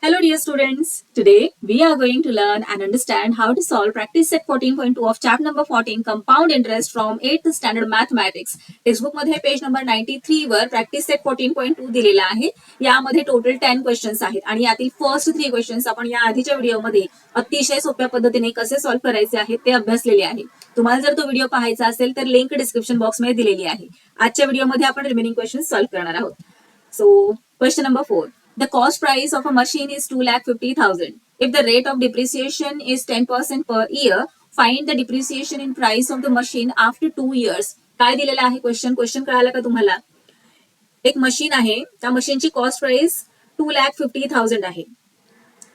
Hello dear students, today we are going to learn and understand how to solve practice set 14.2 of chapter number 14 compound interest from 8th standard mathematics. Textbook मध्ये page number 93 वर practice set 14.2 दिलेला आहे. यामध्ये total 10 questions आहेत आणि यातील first 3 questions आपण या आधीच्या व्हिडिओमध्ये अतिशय सोप्या पद्धतीने कसे सॉल्व्ह करायचे आहेत ते अभ्यासलेले आहे. तुम्हाला जर तो व्हिडिओ पाहायचा असेल तर लिंक डिस्क्रिप्शन बॉक्समध्ये दिलेली आहे. आजच्या व्हिडिओमध्ये आपण रिमेनिंग क्वेश्चन्स सॉल्व्ह करणार आहोत. So question number 4. The cost price of a machine is 2,50,000. If the rate of depreciation is 10% per year, find the depreciation in price of the machine after 2 years. काय दिलेलं आहे question कळाला का तुम्हाला? एक machine आहे, त्या मशीनची कॉस्ट प्राइस 2,50,000 आहे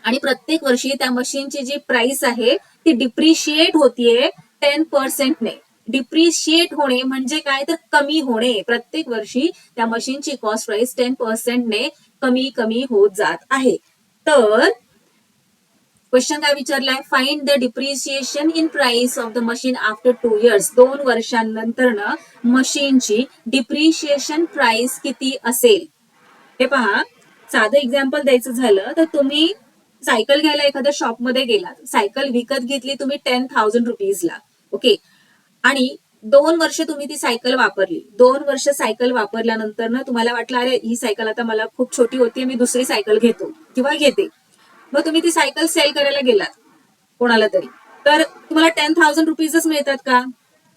आणि प्रत्येक वर्षी त्या मशीनची जी प्राइस आहे ती डिप्रिशिएट होतीये 10% ने. डिप्रिशिएट होणे म्हणजे काय तर कमी होणे. प्रत्येक वर्षी त्या मशीनची कॉस्ट प्राइस 10% ने कमी कमी होत जात आहे. तर क्वेश्चन काय विचारलाय? Find the depreciation in price of the machine after 2 years. 2 वर्षांनंतर मशीनची डिप्रिशिएशन प्राइस किती असेल? हे पहा, साधं एक्झाम्पल द्यायचं झालं तर तुम्ही सायकल घ्यायला एखाद्या शॉपमध्ये गेलात, सायकल विकत घेतली तुम्ही 10,000 रुपीजला, ओके, आणि 2 वर्ष तुम्ही ती सायकल वापरली. 2 वर्ष सायकल वापरल्यानंतर ना तुम्हाला वाटलं अरे ही सायकल आता मला खूप छोटी होती, मी दुसरी सायकल घेतो किंवा घेते. मग तुम्ही ती सायकल सेल करायला गेलात कोणाला तरी, तर तुम्हाला 10,000 रुपीजच मिळतात का?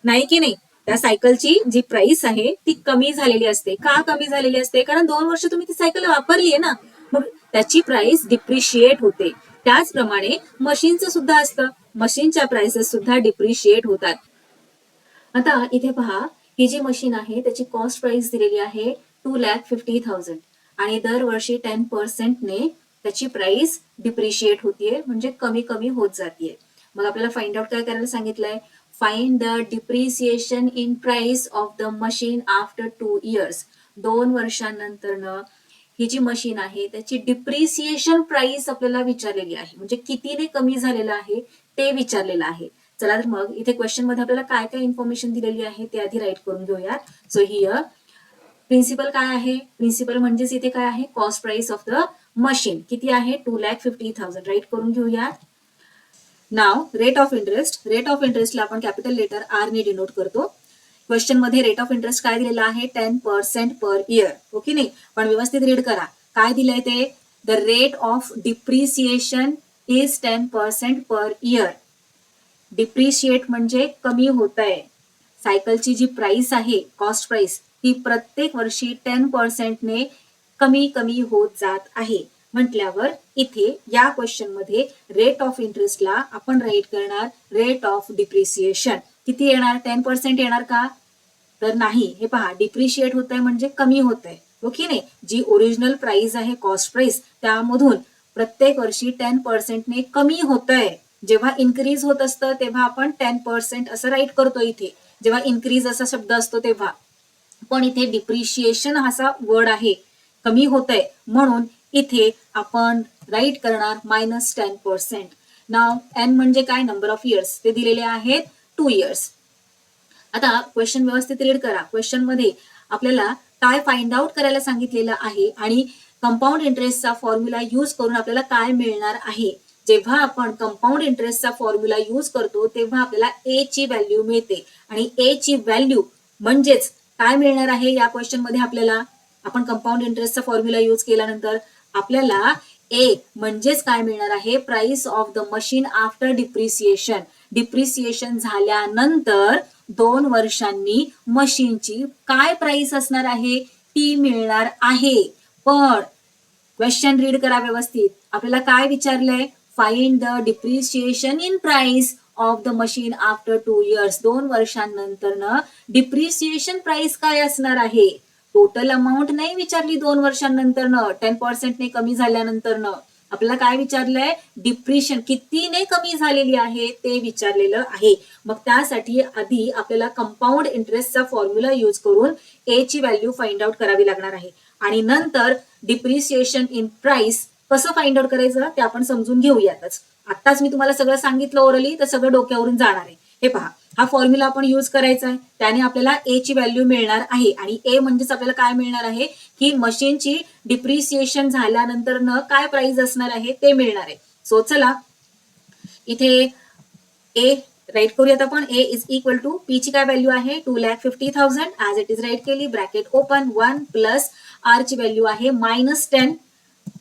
नाही की नाही. त्या सायकलची जी प्राइस आहे ती कमी झालेली असते. का कमी झालेली असते? कारण 2 वर्ष तुम्ही ती सायकल वापरली आहे ना, मग त्याची प्राइस डिप्रिशिएट होते. त्याचप्रमाणे मशीनचं सुद्धा असतं, मशीनच्या प्राइसेस सुद्धा डिप्रिशिएट होतात. आता इथे पहा, ही जी मशीन आहे त्याची कॉस्ट प्राइस दिलेली आहे 2,50,000 आणि दरवर्षी 10% ने त्याची प्राइस डिप्रिशिएट होतीये, म्हणजे कमी कमी होत जातीये. मग आपल्याला फाइंड आउट काय करायला सांगितलंय? Find the depreciation in price of the machine after 2 years. 2 वर्षांनंतर ही जी मशीन आहे त्याची डिप्रिसिएशन प्राइस आपल्याला विचारलेली आहे, म्हणजे कितीने कमी झालेलं आहे ते विचारलेलं आहे. चला तर मग इथे क्वेश्चन मध्ये आपल्याला काय काय इन्फॉर्मेशन दिलेली आहे ते आधी राईट करून घेऊयात. सो हियर प्रिन्सिपल काय आहे? प्रिन्सिपल म्हणजेच इथे काय आहे? Cost price of the machine किती आहे? 2,50,000. राईट करून घेऊयात. नाव rate of interest. Rate of इंटरेस्टला आपण कॅपिटल लेटर आर ने डिनोट करतो. क्वेश्चन मध्ये रेट ऑफ इंटरेस्ट काय दिलेला आहे? 10% पर इयर. ओके नाही, पण व्यवस्थित रीड करा. काय दिलंय ते? The rate of depreciation is 10% per year. Depreciate म्हणजे कमी होत आहे. सायकलची जी प्राइस आहे, कॉस्ट प्राइस, ती प्रत्येक वर्षी 10% ने कमी कमी होत जात आहे. म्हटल्यावर इथे या क्वेश्चन मध्ये रेट ऑफ इंटरेस्टला आपण राईट करणार रेट ऑफ डिप्रिसिएशन. किती येणार? 10% येणार का? तर नाही. हे पहा, डिप्रिशिएट होत आहे म्हणजे कमी होत आहे, ओके नाही. जी ओरिजिनल प्राइस आहे कॉस्ट प्राइस त्यामधून प्रत्येक वर्षी 10% ने कमी होत आहे. जेव्हा इन्क्रीज होत असतं तेव्हा आपण 10% असं राईट करतो इथे, जेव्हा इन्क्रीज असा शब्द असतो तेव्हा. पण इथे डिप्रिशिएशन असा वर्ड आहे, कमी होत आहे, म्हणून इथे आपण राईट करणार -10%. नाव एन म्हणजे काय? Number of years. ते दिलेले आहेत 2 years. आता क्वेश्चन व्यवस्थित रीड करा. क्वेश्चन मध्ये आपल्याला काय फाइंड आउट करायला सांगितलेलं आहे आणि कंपाऊंड इंटरेस्टचा फॉर्म्युला यूज करून आपल्याला काय मिळणार आहे. जेव्हा आपण कंपाऊंड इंटरेस्टचा फॉर्म्युला यूज करतो तेव्हा आपल्याला ए ची व्हॅल्यू मिळते आणि ए ची व्हॅल्यू म्हणजेच काय मिळणार आहे या क्वेश्चन मध्ये आपल्याला? आपण कंपाऊंड इंटरेस्टचा फॉर्म्युला यूज केल्यानंतर आपल्याला ए म्हणजेच काय मिळणार आहे? Price of the machine after depreciation. Depreciation झाल्यानंतर 2 वर्षांनी मशीनची काय प्राइस असणार आहे ती मिळणार आहे. पण क्वेश्चन रीड करा व्यवस्थित. आपल्याला काय विचारलंय? Find the depreciation in price of the machine after 2 years. 2 वर्षांनंतर डिप्रिसिएशन प्राइस काय असणार आहे? टोटल अमाऊंट नाही विचारली 2 वर्षांनंतर 10% ने कमी झाल्यानंतर. आपल्याला काय विचारलंय? डिप्रिशन कितीने कमी झालेली आहे ते विचारलेलं आहे. मग त्यासाठी आधी आपल्याला कंपाऊंड इंटरेस्टचा फॉर्म्युला यूज करून ए ची व्हॅल्यू फाइंड आउट करावी लागणार आहे आणि नंतर डिप्रिसिएशन इन प्राइस कसं फाइंड आउट करायचं ते आपण समजून घेऊयातच. आत्ताच मी तुम्हाला सगळं सांगितलं ओरली तर सगळं डोक्यावरून जाणार आहे. हे पहा, हा फॉर्म्युला आपण यूज करायचा आहे. त्याने आपल्याला ए ची व्हॅल्यू मिळणार आहे आणि ए म्हणजेच आपल्याला काय मिळणार आहे की मशीनची डिप्रिसिएशन झाल्यानंतर न काय प्राइस असणार आहे ते मिळणार आहे. सो चला इथे ए राईट करूयात आपण. A is equal to P ची काय व्हॅल्यू आहे 2,50,000 ऍज इट इज राईट केली. ब्रॅकेट ओपन 1 प्लस आर ची व्हॅल्यू आहे -10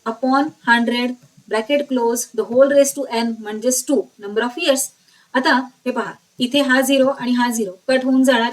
upon 100 bracket close the whole raise to N म्हणजेच 2 नंबर ऑफ इयर्स. आता हे पहा इथे हा 0 आणि हा 0 कट होऊन जाणार.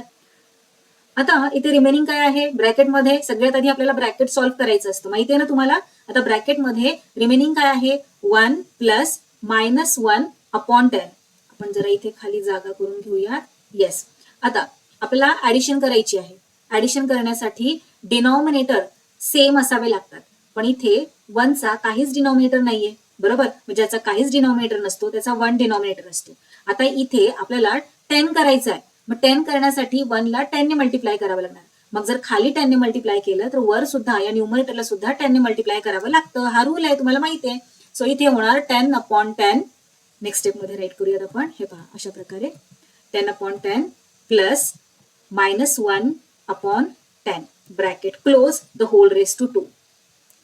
आता इथे रिमेनिंग काय आहे ब्रॅकेटमध्ये सगळ्यात आधी आपल्याला ब्रॅकेट सॉल्व्ह करायचं असतं माहिती आहे ना तुम्हाला. आता ब्रॅकेटमध्ये रिमेनिंग काय आहे 1 प्लस -1 अपॉन 10. आपण जरा इथे खाली जागा करून घेऊया. येस. आता आपल्याला ऍडिशन करायची आहे. ऍडिशन करण्यासाठी डिनॉमिनेटर सेम असावे लागतात पण इथे 1चा काहीच डिनॉमिनेटर नाहीये बरोबर. ज्याचा काहीच डिनॉमिनेटर नसतो त्याचा 1 डिनॉमिनेटर असतो. आता इथे आपल्याला 10 करायचं आहे. मग 10 करण्यासाठी 1 ला 10 ने मल्टिप्लाय करावं लागणार. मग जर खाली 10 ने मल्टिप्लाय केलं तर वर सुद्धा या न्यूमरेटरला सुद्धा 10 ने मल्टिप्लाय करावं लागतं. हा रूल आहे तुम्हाला माहिती आहे. सो इथे होणार 10 अपॉन 10. नेक्स्ट स्टेप मध्ये राईट करूयात आपण. हे पहा अशा प्रकारे 10 upon 10 plus -1 upon 10 bracket close the whole raise to 2.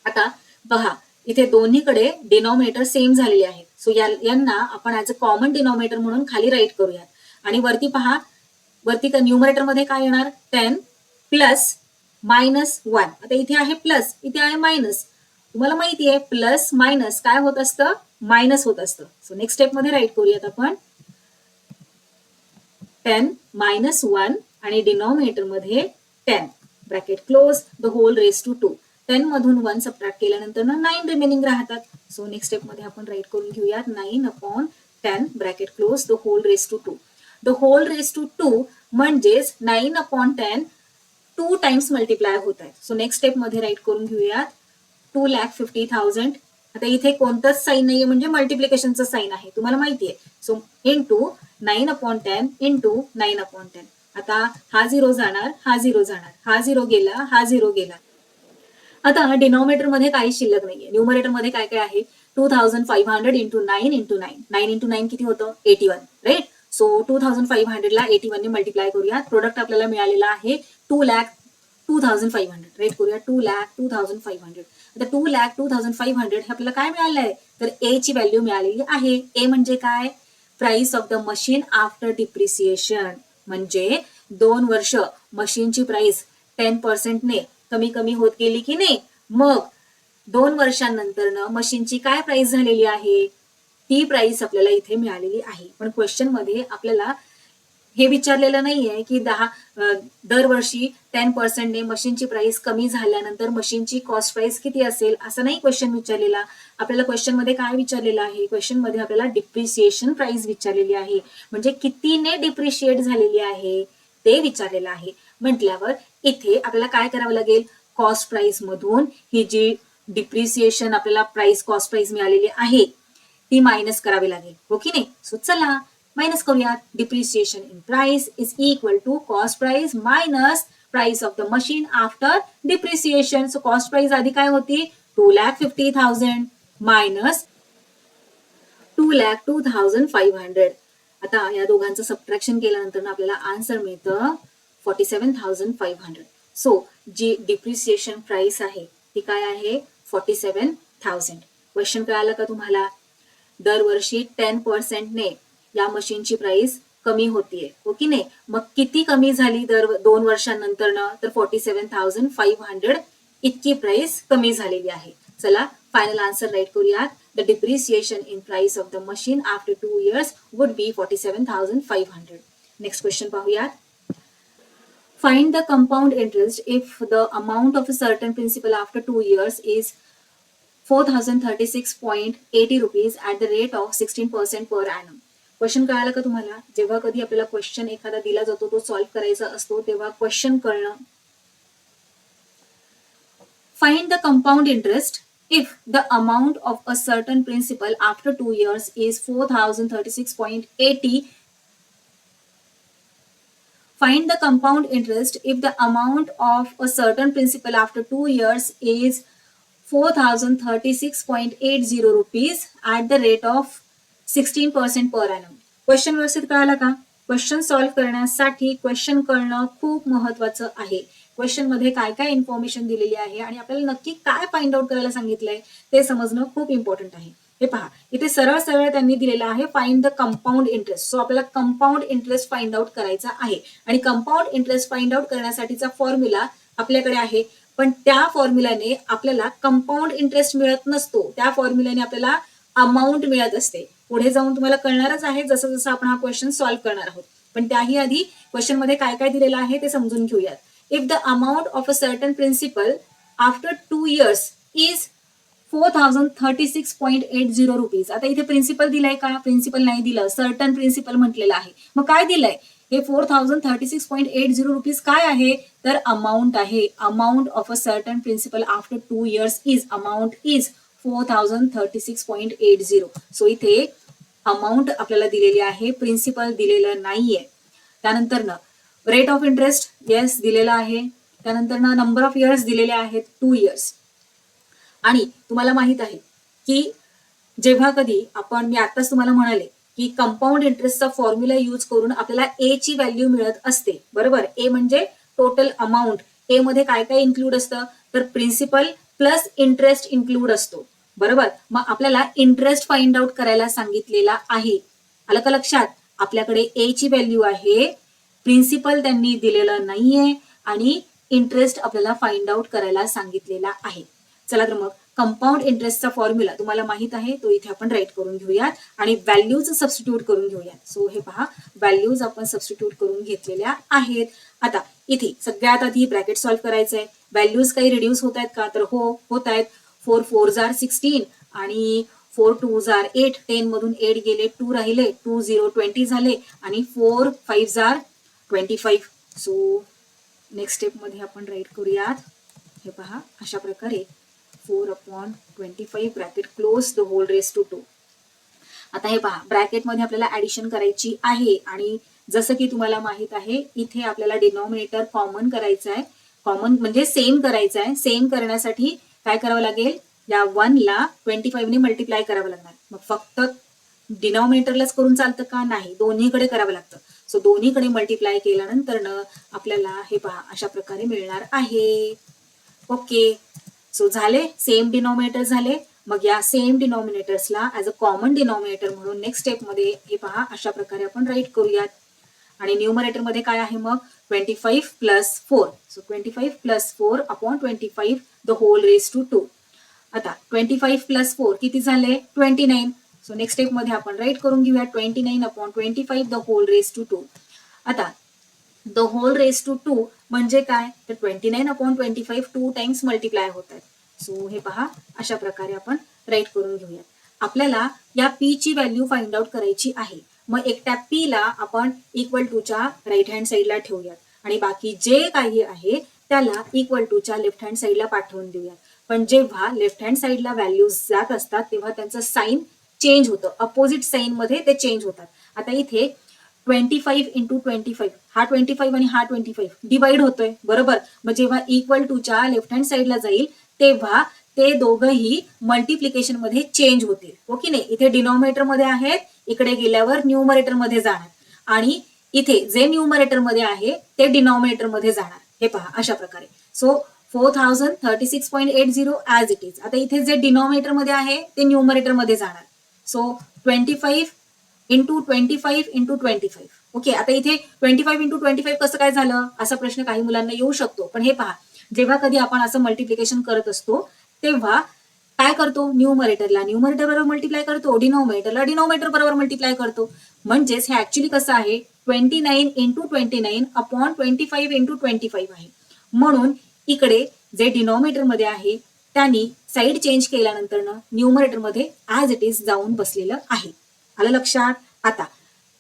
आता पहा इथे दोन्हीकडे डिनॉमिनेटर सेम झालेले आहेत. सो यांना आपण ऍज अ कॉमन डिनॉमिनेटर म्हणून खाली राईट करूयात. आणि वरती पहा वरती न्यूमरेटर मध्ये काय येणार 10 प्लस -1. आता इथे आहे प्लस इथे आहे मायनस. तुम्हाला माहिती आहे प्लस मायनस काय होत असतं मायनस होत असतं. सो नेक्स्ट स्टेप मध्ये राईट करूयात आपण 10 -1 आणि डिनॉमिनेटर मध्ये 10 bracket close the whole raise to 2. 10 मधून 1 सबट्रॅक्ट केल्यानंतर 9 रिमेनिंग राहतात. सो नेक्स्ट स्टेप मध्ये आपण राईट करून घेऊयात 9 upon 10 bracket close the whole raise to 2. The whole raise to 2 म्हणजेच 9 अपॉन 10 2 टाइम्स मल्टिप्लाय होत आहे. सो नेक्स्ट स्टेप मध्ये राईट करून घेऊयात 2,50,000. आता इथे कोणतंच साईन नाहीये म्हणजे मल्टिप्लिकेशनचं साईन आहे तुम्हाला माहिती आहे. So into 9 upon 10 into 9 upon 10. आता हा 0 जाणार हा 0 जाणार हा 0 गेला हा 0 गेला. आता डिनॉमिनेटर मध्ये काही शिल्लक नाहीये. न्यूमरेटर मध्ये काय काय आहे 2,500 इंटू 9 इंटू 9. 9 इंटू 9 किती होतं 81 राईट. सो 2,500 ला 81 ने मल्टिप्लाय करूया. प्रोडक्ट आपल्याला मिळालेला आहे 2,02,500 राईट करूया 2,02,500. आता 2,02,500 हे आपल्याला काय मिळालं आहे तर ए ची व्हॅल्यू मिळालेली आहे. ए म्हणजे काय price of the machine after depreciation. म्हणजे 2 वर्ष मशीनची प्राइस 10% ने कमी कमी होत गेली की नाही. मग 2 वर्षांनंतर मशीनची काय प्राइस झालेली आहे ती प्राइस आपल्याला इथे मिळालेली आहे. पण क्वेश्चन मध्ये आपल्याला हे विचारलेलं नाहीये की दरवर्षी 10% ने मशीनची प्राइस कमी झाल्यानंतर मशीनची कॉस्ट प्राइस किती असेल असं नाही क्वेश्चन विचारलेला. आपल्याला क्वेश्चन मध्ये काय विचारलेलं आहे क्वेश्चन मध्ये आपल्याला डिप्रिसिएशन प्राइस विचारलेली आहे. म्हणजे कितीने डिप्रिशिएट झालेली आहे ते विचारलेलं आहे. म्हटल्यावर इथे आपल्याला काय करावं लागेल कॉस्ट प्राइस मधून ही जी डिप्रिसिएशन आपल्याला प्राइस कॉस्ट प्राइस मिळालेली आहे ती मायनस करावी लागेल हो की नाही. सो चला मायनस करूयात. Depreciation in price is equal to cost price minus price of the machine after depreciation. So cost price आधी काय होती 2,50,000 मायनस 2,02,500. आता या दोघांचं सबट्रॅक्शन केल्यानंतर आपल्याला आन्सर मिळतं 47,500. सो जी डिप्रिसिएशन प्राइस आहे ती काय आहे 47,000. क्वेश्चन कळालं का तुम्हाला. दरवर्षी 10% ने या मशीनची प्राइस कमी होतीये हो की नाही. मग किती कमी झाली 2 वर्षांनंतर तर 47,500 इतकी प्राइस कमी झालेली आहे. चला फायनल आन्सर राईट करूयात. The depreciation in price of the machine after 2 years would be 47,500. Next question पाहूयात. Find the compound interest if the amount of a certain principal after 2 years is 4,036.80 rupees at the rate of 16% per annum. Question कळाला का तुम्हाला. जेव्हा कधी आपल्याला question एखादा दिला जातो तो सॉल्व्ह करायचा असतो तेव्हा क्वेश्चन कळणं. Find the compound interest if the amount of a certain principal after 2 years is 4,036.80. Find the compound interest if the amount of a certain principal after 2 years is 4,036.80 rupees at the rate of 16% per annum. Question व्यवस्थित कळाला का. Question solve करण्यासाठी question कळणं खूप महत्वाचं आहे. Question मध्ये काय काय इन्फॉर्मेशन दिलेली आहे आणि आपल्याला नक्की काय फाइंड आउट करायला सांगितलंय ते समजणं खूप इम्पॉर्टंट आहे. हे पहा, इथे सरळ सरळ त्यांनी दिलेलं आहे find the compound interest. So आपल्याला कंपाऊंड इंटरेस्ट फाइंड आउट करायचा आहे आणि कंपाऊंड इंटरेस्ट फाइंड आउट करण्यासाठीचा फॉर्म्युला आपल्याकडे आहे. पण त्या फॉर्म्युल्याने आपल्याला कंपाऊंड इंटरेस्ट मिळत नसतो, त्या फॉर्म्युल्याने आपल्याला अमाऊंट मिळत असते. पुढे जाऊन तुम्हाला कळणारच आहे जसं जसं आपण हा क्वेश्चन सॉल्व्ह करणार आहोत. पण त्याही आधी क्वेश्चन मध्ये काय काय दिलेलं आहे ते समजून घेऊयात. If the amount of a certain principal after 2 years is 4036.80 rupees. आता इथे प्रिन्सिपल दिलाय का? प्रिन्सिपल नाही दिलं, सर्टन प्रिन्सिपल म्हटलेलं आहे. मग काय दिलंय? हे 4036.80 रुपीज काय आहे? तर अमाऊंट आहे. Amount of a certain principal after 2 years is amount is 4036.80. So इथे अमाऊंट आपल्याला दिलेली आहे, प्रिन्सिपल दिलेलं नाहीये. त्यानंतर ना रेट ऑफ इंटरेस्ट येस दिलेला आहे. त्यानंतर ना नंबर ऑफ इयर्स दिलेले आहेत 2 years. आणि तुम्हाला माहित आहे की जेव्हा कधी आपण, मी आताच तुम्हाला म्हणाले की कंपाऊंड इंटरेस्टचा फॉर्म्युला यूज करून आपल्याला ए ची व्हॅल्यू मिळत असते, बरोबर. ए म्हणजे टोटल अमाऊंट. ए मध्ये काय काय इन्क्लूड असतं? तर प्रिन्सिपल प्लस इंटरेस्ट इन्क्लूड असतो, बरोबर. मग आपल्याला इंटरेस्ट फाइंड आउट करायला सांगितलेला आहे. आलं का लक्षात? आपल्याकडे ए ची व्हॅल्यू आहे, प्रिन्सिपल त्यांनी दिलेलं नाहीये आणि इंटरेस्ट आपल्याला फाइंड आउट करायला सांगितलेला आहे. चला तर मग कंपाऊंड इंटरेस्टचा फॉर्म्युला तुम्हाला माहित आहे, तो इथे आपण राईट करून घेऊयात आणि व्हॅल्यूज सबस्टिट्यूट करून घेऊयात. सो हे पहा, व्हॅल्यूज आपण सबस्टिट्यूट करून घेतलेल्या आहेत. आता इथे सगळ्यात आधी ब्रॅकेट सॉल्व्ह करायचं आहे. व्हॅल्यूज काही रिड्यूस होत आहेत का? तर हो, होत आहेत. 4 4s are 16 आणि 4 2s are 8. 10 मधून 8 गेले, 2 राहिले, 2 0 20 झाले आणि 4 5s are 25. So next step मध्ये आपण राईट करूयात. हे पहा, अशा प्रकारे 4/25 bracket close the whole raise to 2. आता हे पहा, ब्रॅकेट मध्ये आपल्याला ऍडिशन करायची आहे आणि जसं की तुम्हाला माहित आहे इथे आपल्याला डिनॉमिनेटर कॉमन करायचं आहे. कॉमन म्हणजे सेम करायचं आहे. सेम करण्यासाठी काय करावं लागेल? या 1 ला 25 ने मल्टिप्लाय करावं लागणार. मग फक्त डिनॉमिनेटरलाच करून चालतं का? नाही, दोन्हीकडे करावं लागतं. सो दोन्हीकडे मल्टिप्लाय केल्यानंतर आपल्याला हे पहा अशा प्रकारे मिळणार आहे. ओके, सो झाले, सेम डिनॉमिनेटर झाले. मग या सेम डिनॉमिनेटर्सला ऍज अ कॉमन डिनॉमिनेटर म्हणून नेक्स्ट स्टेप मध्ये हे पहा अशा प्रकारे आपण राईट करूयात. आणि न्यूमरेटर मध्ये काय आहे मग? 25 plus 4. So 25 plus 4 upon 25 the whole raise to 2. आता 25 प्लस 4 किती झाले? 29. सो नेक्स्ट स्टेप मध्ये आपण राईट करून घेऊया 29 upon 25 the whole raise to 2. आता द होल रेस टू 2 म्हणजे काय? तर 29 अपॉन 25 2 टाइम्स मल्टिप्लाय होत आहेत. सो हे पहा अशा प्रकारे आपण राईट करून घेऊयात. आपल्याला या पी ची व्हॅल्यू फाइंड आउट करायची आहे. मग एकट्या पी ला आपण इक्वल टू च्या राईट हँड साईडला ठेवूयात आणि बाकी जे काही आहे त्याला इक्वल टू च्या लेफ्ट हँड साईडला पाठवून देऊयात. पण जेव्हा लेफ्ट हँड साईडला व्हॅल्यूज जात असतात तेव्हा त्यांचं साईन चेंज होतं, अपोजिट साईन मध्ये ते चेंज होतात. आता इथे 25 इंटू 25, हा 25 आणि हा 25 डिवाइड होतोय, बरोबर. मग जेव्हा इक्वल टू च्या लेफ्ट हँड साईडला जाईल तेव्हा ते दोघंही मल्टिप्लिकेशन मध्ये चेंज होतील, हो की नाही. इथे डिनॉमिनेटर मध्ये आहेत, इकडे गेल्यावर न्यूमरेटर मध्ये जाणार आणि इथे जे न्यूमरेटर मध्ये आहे ते डिनॉमिनेटर मध्ये जाणार. हे पहा अशा प्रकारे. So 4036.80 as it is. आता इथे जे डिनॉमिनेटर मध्ये आहे ते न्यूमरेटर मध्ये जाणार. So 25 into 25 into 25. ओके, आता इथे 25 इंटू 25 कसं काय झालं असा प्रश्न काही मुलांना येऊ शकतो. पण हे पहा, जेव्हा कधी आपण असं मल्टिप्लिकेशन करत असतो तेव्हा काय करतो? न्यूमरेटरला न्यूमरेटर बरोबर मल्टिप्लाय करतो, डिनॉमिनेटरला डिनॉमिनेटर बरोबर मल्टिप्लाय करतो. म्हणजेच हे ऍक्च्युली कसं आहे? 29 इंटू 29 अपॉन 25 इंटू 25 आहे. म्हणून इकडे जे डिनॉमिनेटर मध्ये आहे त्यांनी साईड चेंज केल्यानंतर न्यूमरेटर मध्ये ऍज इट इज जाऊन बसलेलं आहे. आलं लक्षात? आता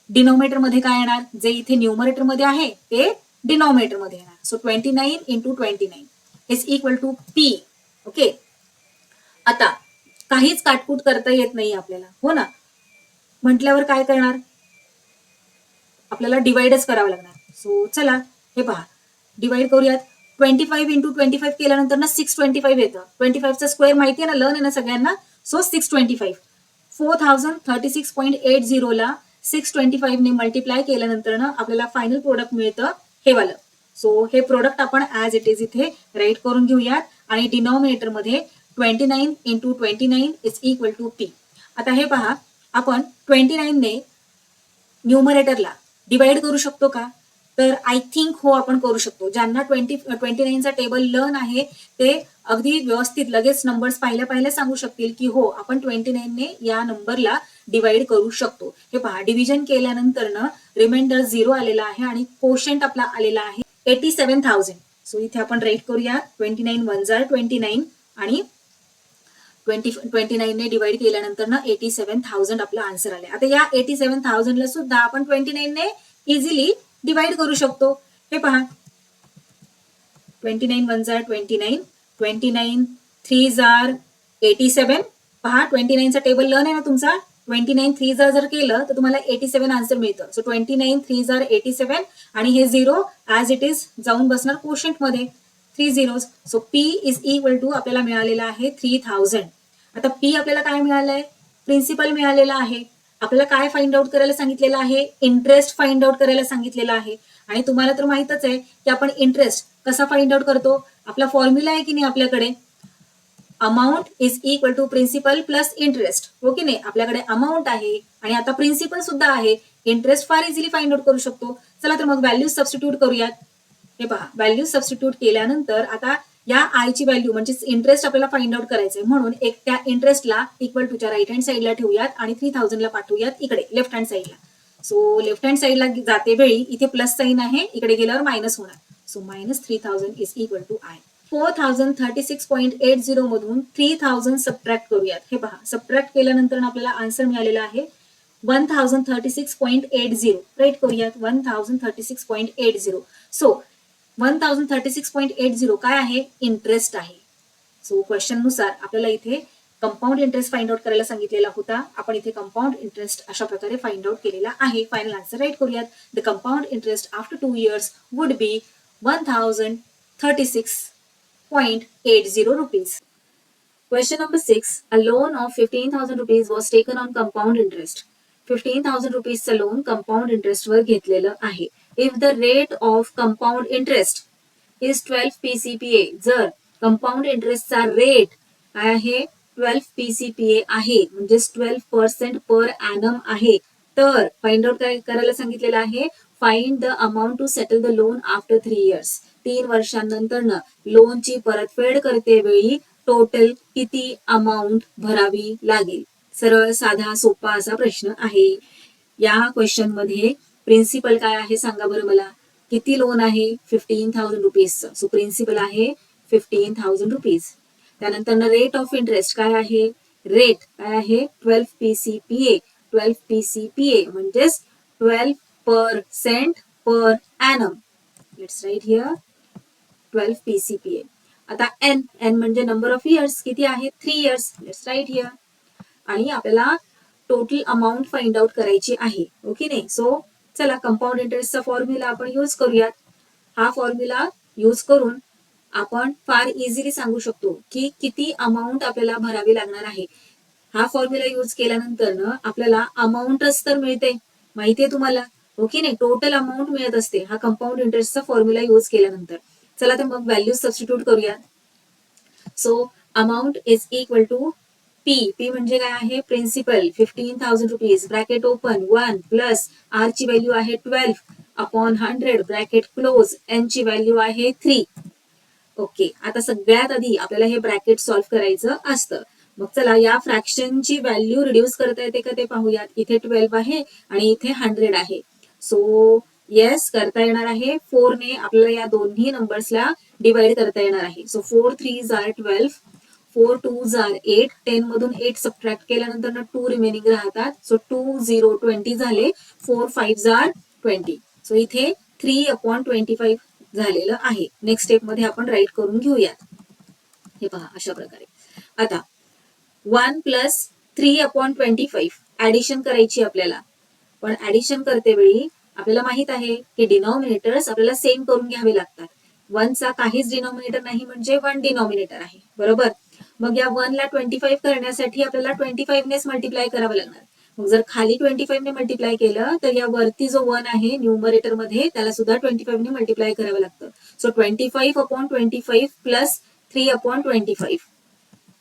डिनॉमिनेटर मध्ये काय येणार? जे इथे न्यूमरेटर मध्ये आहे ते डिनॉमिनेटर मध्ये येणार. So 29 into 29 is equal to P. Okay, आता काहीच काटकूट करता येत नाही आपल्याला, हो ना. म्हटल्यावर काय करणार? आपल्याला डिवाइडच करावं लागणार. सो चला हे पहा, डिवाइड करूयात. 25 इंटू 25 केल्यानंतर 625 येतं. 25 चा स्क्वेअर माहिती आहे ना, लर्न आहे ना सगळ्यांना. सो 625. 4036.80 ला 625 ने मल्टिप्लाय केल्यानंतर ना आपल्याला फायनल प्रोडक्ट मिळतं हे वालं. सो हे प्रोडक्ट आपण ऍज इट इज इथे राईट करून घेऊयात आणि डिनॉमिनेटर मध्ये 29 into 29 is equal to P. आता हे पहा, आपण 29 ने न्यूमरेटरला डिवाइड करू शकतो का? तर आय थिंक हो आपण करू शकतो. ज्यांना 29चा टेबल लर्न आहे ते अगदी व्यवस्थित लगेच नंबर्स पाहिल्या सांगू शकतील की हो आपण 29 ने या नंबरला डिवाइड करू शकतो. हे पहा, डिव्हिजन केल्यानंतर ना रिमाइंडर 0 आलेला आहे आणि कोशंट आपला आलेला आहे 87,000. सो इथे आपण राईट करूया 29 1 जार 29 आणि 29 ने डिवाइड केल्यानंतर ना 87,000 आपला आन्सर आले. आता या 87,000 ला सुद्धा आपण 29 ने इझिली डिवाइड करू शकतो. हे पहा, 29 1 जार 29, 29 3 जार 87. पहा, 29चा टेबल लर्न आहे ना तुमचा. 29 3 जार जर केलं तर तुम्हाला 87 आन्सर मिळतं. सो 29 3 जार 87 आणि हे 0 ऍज इट इज जाऊन बसणार कोशंट मध्ये 3 zeros. So P is equal to आपल्याला मिळालेला आहे 3000. आता पी आपल्याला काय मिळालंय? प्रिन्सिपल मिळालेला आहे. आपल्याला काय फाइंड आउट करायला सांगितलेलं आहे? इंटरेस्ट फाइंड आउट करायला सांगितलेलं आहे. आणि तुम्हाला तर माहितच आहे की आपण इंटरेस्ट कसा फाइंड आउट करतो. आपला फॉर्म्युला आहे की नाही आपल्याकडे, amount is equal to principal plus interest. हो की नाही? आपल्याकडे अमाऊंट आहे आणि आता प्रिन्सिपल सुद्धा आहे. इंटरेस्ट फार इझिली फाइंड आउट करू शकतो. चला तर मग व्हॅल्यू सबस्टिट्यूट करूयात. हे पहा, व्हॅल्यू सबस्टिट्यूट केल्यानंतर आता या आयची व्हॅल्यू म्हणजे इंटरेस्ट आपल्याला फाइंड आउट करायचंय म्हणून एक त्या इंटरेस्टला इक्वल टूच्या राईट हँड साईडला ठेवूयात आणि 3000ला पाठवूयात इकडे लेफ्ट हँड साईडला. सो लेफ्ट हँड साईडला जाते वेळी इथे प्लस साईन आहे, इकडे गेल्यावर मायनस होणार. So minus 3000 is equal to I. 4036.80 मधून 3000 सबट्रॅक्ट करूयात. हे पहा, सबट्रॅक्ट केल्यानंतर आपल्याला आन्सर मिळालेला आहे 1036.80. राईट करूयात 1036.80. सो 1036.80 काय आहे? इंटरेस्ट आहे. सो क्वेश्चन नुसार आपल्याला इथे कंपाऊंड इंटरेस्ट फाइंड आउट करायला सांगितलेला होता. आपण इथे कंपाऊंड इंटरेस्ट अशा प्रकारे फाइंड आउट केलेला आहे. फायनल आन्सर राईट करूयात. The compound interest after 2 years would be 1036.80 rupees. Question number 6. A loan of 15,000 rupees was taken on compound interest. 15,000 rupees चा लोन कंपाऊंड इंटरेस्ट वर घेतलेलं आहे. If the rate of compound interest is 12 PCPA, जर compound इंटरेस्टचा rate काय आहे? 12 PCPA आहे, म्हणजे 12% per annum आहे. तर फाइंड आउट काय करायला सांगितलेलं आहे? Find the amount to settle the loan after 3 years. 3 वर्षांनंतर लोनची परतफेड करते वेळी टोटल किती अमाऊंट भरावी लागेल? सरळ साधा सोपा असा प्रश्न आहे. या क्वेश्चन मध्ये प्रिन्सिपल काय आहे सांगा बरं मला. किती लोन आहे? 15,000 रुपीजचं. सो प्रिन्सिपल आहे 15,000 रुपीज. त्यानंतर रेट ऑफ इंटरेस्ट काय आहे? रेट काय आहे? 12 PCPA. 12 PCPA म्हणजेच 12% per annum. Let's write here 12 PCPA. आता एन म्हणजे नंबर ऑफ इयर्स. किती आहे? 3 years. Let's write here. आणि आपल्याला टोटल अमाऊंट फाइंड आउट करायची आहे. ओके नाही? सो चला कंपाऊंड इंटरेस्टचा फॉर्म्युला आपण यूज करूयात. हा फॉर्म्युला यूज करून आपण फार इझिली सांगू शकतो की किती अमाऊंट आपल्याला भरावी लागणार आहे. हा फॉर्म्युला यूज केल्यानंतर ना आपल्याला अमाऊंटच तर मिळते, माहितीये तुम्हाला. ओके नाही? टोटल अमाऊंट मिळत असते हा कंपाऊंड इंटरेस्टचा फॉर्म्युला यूज केल्यानंतर. चला तर मग व्हॅल्यू सबस्टिट्यूट करूयात. So amount is equal to P म्हणजे काय आहे? Principal 15,000 rupees bracket open 1 plus R ची व्हॅल्यू आहे 12 अपॉन 100 ब्रॅकेट क्लोज. एन ची व्हॅल्यू आहे 3. ओके, आता सगळ्यात आधी आपल्याला हे ब्रॅकेट सॉल्व्ह करायचं असतं. मग चला या फ्रॅक्शनची व्हॅल्यू रिड्यूस करता येते का ते पाहूयात. इथे 12 आहे आणि इथे 100 आहे. सो येस करता येणार आहे. 4 ने आपल्याला या दोन्ही नंबर्सला डिवाइड करता येणार आहे. सो 4 3 जार 12, 4 2 जार 8, 10 मधून 8 सबट्रॅक्ट केल्यानंतर 2 रिमेनिंग राहतात. सो 2 0 20 झाले. 4 5 जार 20. सो इथे 3/25 झालेलं आहे. नेक्स्ट स्टेप मध्ये आपण राईट करून घेऊयात. हे पहा अशा प्रकारे. आता 1 प्लस 3/25 ऍडिशन करायची आपल्याला. पण ऍडिशन करते वेळी आपल्याला माहित आहे की डिनॉमिनेटर्स आपल्याला सेम करून घ्यावे लागतात. 1 चा काहीच डिनॉमिनेटर नाही म्हणजे 1 डिनॉमिनेटर आहे. बरोबर? मग या 1 ला 25 करण्यासाठी आपल्याला 25 नेच मल्टिप्लाय करावं लागणार. मग जर खाली 25 ने मल्टिप्लाय केलं तर या वरती जो 1 आहे न्यूमरेटर मध्ये त्याला सुद्धा 25 ने मल्टिप्लाय करावं लागतं. So 25/25 plus 3/25.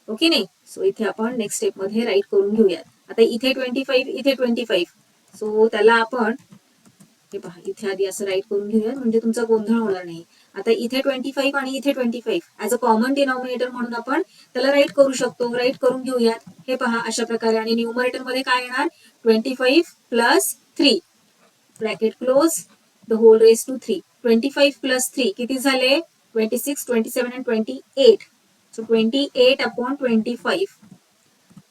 ओके नाही. सो इथे आपण नेक्स्ट स्टेप मध्ये राईट करून घेऊयात. आता इथे 25 इथे 25. सो त्याला आपण हे पहा इथे आधी असं राईट करून घेऊयात म्हणजे तुमचा गोंधळ होणार नाही. आता इथे 25 आणि इथे 25 ऍज अ कॉमन डिनॉमिनेटर म्हणून आपण त्याला राईट करू शकतो. राईट करून घेऊयात. हे पहा अशा प्रकारे. आणि न्यूमरेटर मध्ये काय येणार 25 plus 3 bracket close the whole raise to 3. 25 plus 3 किती झाले 26, 27 and 28. So 28/25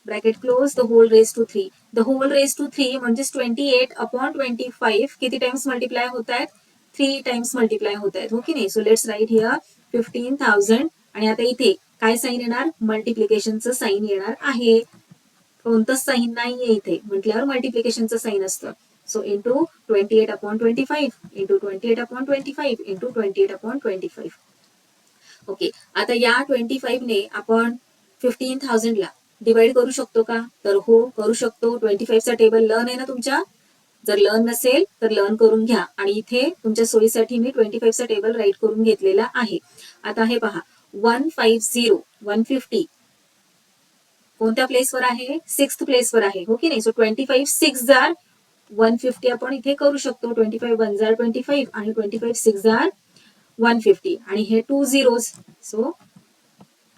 bracket close the whole raise to 3. The whole raise to 3 म्हणजेच 28/25 किती टाइम्स मल्टिप्लाय होत आहेत 3 टाइम्स मल्टिप्लाय होत आहेत. हो की नाही. So let's write here 15,000. आणि आता इथे काय साईन येणार मल्टिप्लिकेशनचं साईन येणार आहे. कोणतंच साईन नाहीये इथे म्हटल्यावर मल्टिप्लिकेशनचं साईन असतं. So into 28/25 into 28/25 into 28/25. Okay. आता या 25 ने आपण 15,000 ला डिवाइड करू शकतो का तर हो करू शकतो. 25 चा टेबल लर्न आहे ना तुमच्या. जर लर्न नसेल तर लर्न करून घ्या. आणि इथे तुमच्या सोयीसाठी मी 25 चा टेबल राईट करून घेतलेला आहे. आता हे पहा 150 150 कोणत्या प्लेसवर आहे 6th प्लेसवर आहे. हो की नाही. सो 25 6 जार 150 आपण इथे करू शकतो. 25 1 जार 25 आणि 25 6 जार 150 आणि हे 2 zeros. सो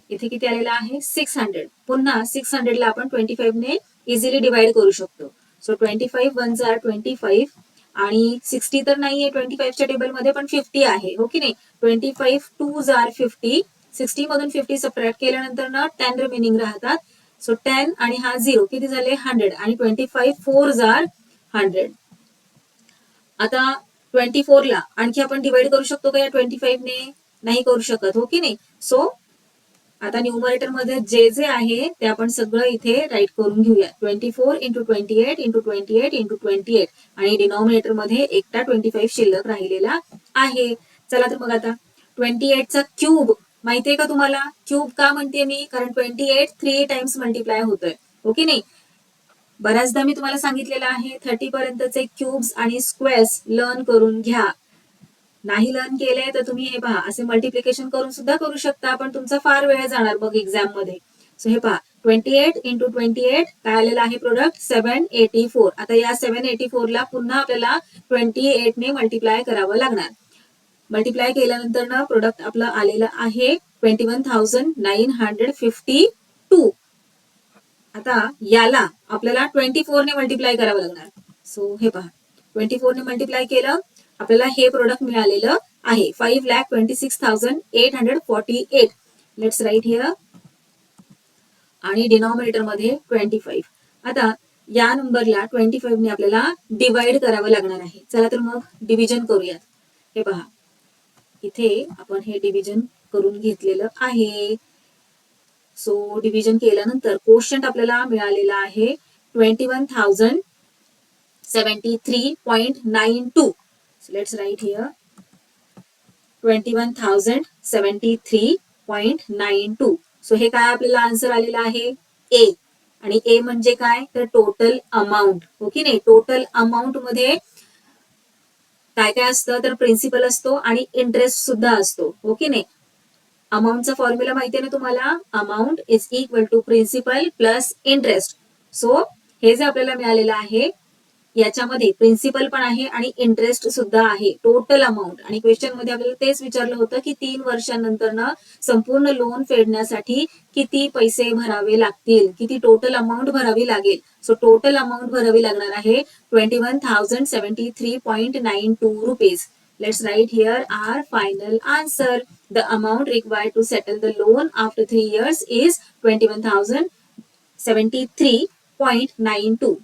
इथे किती आलेला आहे 600. पुन्हा 600 ला आपण 25 ने इझिली डिवाइड करू शकतो. सो 25 1 जार 25 आणि 60 तर नाहीये 25 च्या टेबल मध्ये पण 50 आहे. हो की नाही. 25 2 जार 50. 60 मधून 50 सबट्रॅक्ट केल्यानंतर ना 10 रिमेनिंग राहतात. सो 10 आणि हा 0 किती झाले 100 आणि 25 4 जार 100. आता 24 ला आणखी आपण डिवाइड करू शकतो का या 25 ने नाही करू शकत. हो की नाही. सो आता न्यूमरेटर मध्ये जे जे आहे ते आपण सगळं इथे राईट करून घेऊया. 24 इंटू 28 इंटू 28 इंटू 28 आणि डिनॉमिनेटर मध्ये एकटा 25 शिल्लक राहिलेला आहे. चला तर मग आता 28 चा क्यूब माहितीये का तुम्हाला. क्यूब का म्हणते मी कारण 28 3 टाइम्स मल्टिप्लाय होतोय. ओके नाही. बऱ्याचदा मी तुम्हाला सांगितलेलं आहे 30 पर्यंतचे क्यूब्स आणि स्क्वेअर्स लर्न करून घ्या. नाही लर्न केले तर तुम्ही हे पहा असे मल्टिप्लिकेशन करून सुद्धा करू शकता पण तुमचा फार वेळ जाणार मग एक्झाम मध्ये. सो हे पहा 28 इंटू 28 काय आलेला आहे प्रोडक्ट 784. आता या 784 ला पुन्हा आपल्याला 28 ने मल्टिप्लाय करावं लागणार. मल्टिप्लाय केल्यानंतर ना प्रोडक्ट आपलं आलेलं आहे 21,952. आता याला आपल्याला 24 ने मल्टिप्लाय करावं लागणार. सो हे पहा 24 ने मल्टिप्लाय केलं आपल्याला हे प्रोडक्ट मिळालेलं आहे 5,26,848. लेट्स राईट हिअर आणि डिनॉमिनेटर मध्ये 25. आता या नंबरला 25 ने आपल्याला डिवाइड करावं लागणार आहे. चला तर मग डिव्हिजन करूयात. हे पहा इथे आपण हे डिव्हिजन करून घेतलेलं आहे. सो डिव्हिजन केल्यानंतर कोशंट आपल्याला मिळालेला आहे 21,073.92. So let's write here 21,073.92. So हे काय आपल्याला आन्सर आलेला आहे ए. आणि ए म्हणजे काय तर टोटल अमाऊंट. हो की नाही. टोटल अमाऊंट मध्ये काय काय असतं तर प्रिन्सिपल असतो आणि इंटरेस्ट सुद्धा असतो. हो की नाही. अमाऊंटचा फॉर्म्युला माहिती आहे ना तुम्हाला. Amount is equal to principal plus interest. So हे जे आपल्याला मिळालेलं आहे याच्यामध्ये प्रिन्सिपल पण आहे आणि इंटरेस्ट सुद्धा आहे. Total amount. आणि क्वेश्चन मध्ये आपल्याला तेच विचारलं होतं की 3 वर्षांनंतर ना संपूर्ण लोन फेडण्यासाठी किती पैसे भरावे लागतील किती टोटल अमाऊंट भरावी लागेल. सो टोटल अमाऊंट भरावी लागणार आहे 21,073.92 rupees. Let's write here our final answer. The amount required to settle the loan after 3 years is 21,073.92.